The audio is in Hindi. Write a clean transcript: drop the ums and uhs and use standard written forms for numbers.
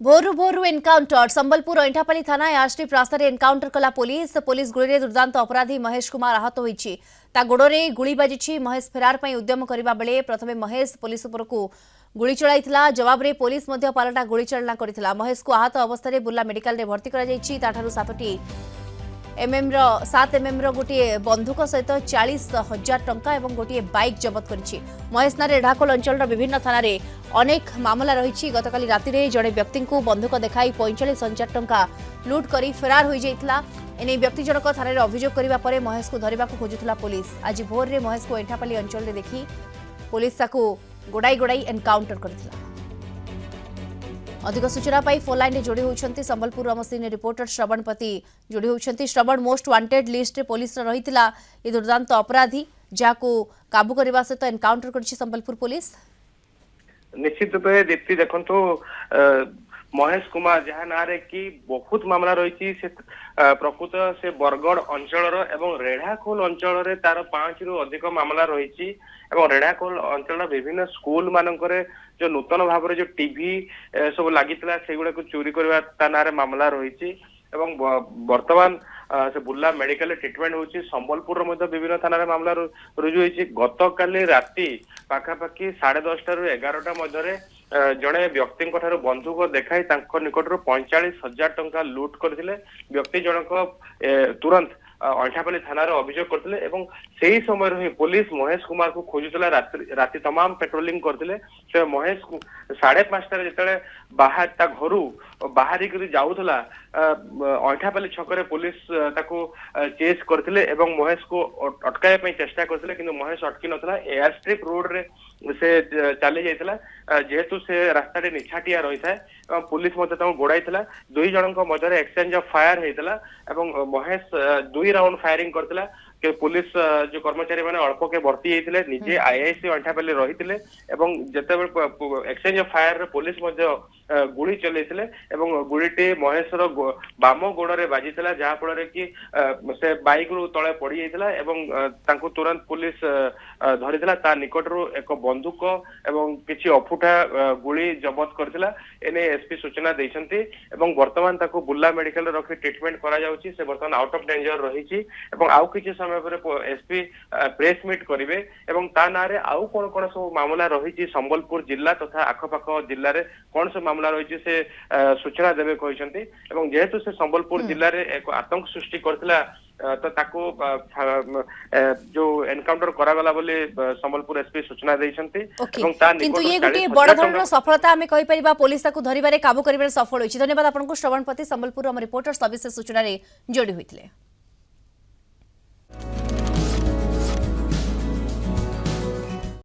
भोरु भोरु एनकाउंटर संबलपुर ऐंठापाली थाना एयरस्ट्रिप रास्तार एनकाउंटर कला पुलिस गुली दुर्दांत अपराधी महेश कुमार आहत होईछि। ता गोड़े गुली बाजिछि। महेश फेरार पई उद्यम करबा बेले प्रथमे महेश पुलिस उपरकू गुली चलाइथिला। जवाब रे पुलिस मध्य पालटा गुली चालना करिथिला। महेश को आहत अवस्था रे बुर्ला मेडिकल रे भर्ती करा जायछि। ताठारु 7 एमएम गोटे बंधुक सहित 40,000 टंका और गोटे बाइक जबत करिछि। महेश नारे ढाकोल अंचल विभिन्न थाना अनेक मामला रही। गतकाली राति रे जड़े व्यक्ति को बंधुक देखाई 45,000 टंका लुट करी फेरार हो जाइथिला। एने व्यक्ति जनक थाना अभियोग करबा परे महेश को धरिबा को खोजुथिला पुलिस। आज भोर रे महेश को ऐंठापाली अंचल रे देखि पुलिस ताकू गोड़ाई एनकाउंटर करथिला। अधिक सूचना पाई फोन लाइन में जोड़ी होती संबलपुर आम सीनियर रिपोर्टर श्रवणपति जोड़ी होती। श्रवण, मोस्ट वांटेड लिस्ट रे पुलिस रही ये दुर्दांत अपराधी जहां काबू करने सहित एनकाउंटर कर संबलपुर पुलिस। निश्चित रूप से दीप्ति देखो महेश कुमार जहाँ ना रे कि बहुत मामला रही प्रकृत से बरगढ़ अंचल एवं रेढ़ाखोल अंचल तार 5 रु अधिक मामला रही। रेढ़ाखोल अंचल विभिन्न स्कूल मानक जो नूतन भाव जो टीवी सब लगी से गुड़ा चोरी करवा ना मामला रही। वर्तमान से बुर्ला मेडिकल ट्रिटमेंट होची। संबलपुर विभिन्न थाना मामला रुजु होती। गत काली राति पाखापाखि 10:30 रु 11टा मध्य जड़े व्यक्ति बंधुक देखाई निकटर 45,000 टंका लुट करते। व्यक्ति जनक तुरंत ऐंठापाली थाना अभियोग करते। से समय ही पुलिस महेश कुमार को खोजुला। राति तमाम पेट्रोलिंग करते। महेश 5:30 जिते बाहर घर बाहरिक जाऊला ऐंठापाली छकरे पुलिस ताको चेस करते। महेश को अटकाई चेष्टा करते कि महेश अटकी नाला। एयर स्ट्रिप रोड रे से चली जाइला। जेहेतु से रास्ता निछाटिया रही है पुलिस गोड़ाई। 2 जन मध्य एक्सचेंज ऑफ फायर होता। महेश 2 राउंड फायरिंग करता। पुलिस जो कर्मचारी मैंने अल्प के भर्ती होते निजे आईआईसी ऐंठापाली रही जिते exchange of fire police Gudi चलते। गुड़ीटी महेशर बाम गोड़े बाजी जहाँफल कि से बाइक रु तले पड़ जाता। तुरंत पुलिस धरी निकटर एक बंदूक एवं किसी अफुटा गुड़ी जबत करथिला। एने एसपी सूचना देइछंती। वर्तमान ताको बुर्ला मेडिकल रखी ट्रीटमेंट करा जाउची। से वर्तमान आउट ऑफ डेंजर रही। आउ किछि समय पर एसपी प्रेस मीट करिवे ता ना रे आउ कोन सब मामला रही संबलपुर जिला तथा आखपाख जिले में कौन सब मामला रही से सूचना देवे कहते। जेहेतु से संबलपुर जिले में एक आतंक सृष्टि करथिला तो ताको जो एनकाउंटर करागला बोली संबलपुर एसपी सूचना देइछंती। किंतु ये गोटे बड़ धरणर सफलता आमे कहि परिबा पुलिस ताको धरिबारे काबू करिबारे सफल होइछि। धन्यवाद आपनको श्रवणपति संबलपुर हम रिपोर्टर सविशेष सूचना रे जोड़ी होइथिले।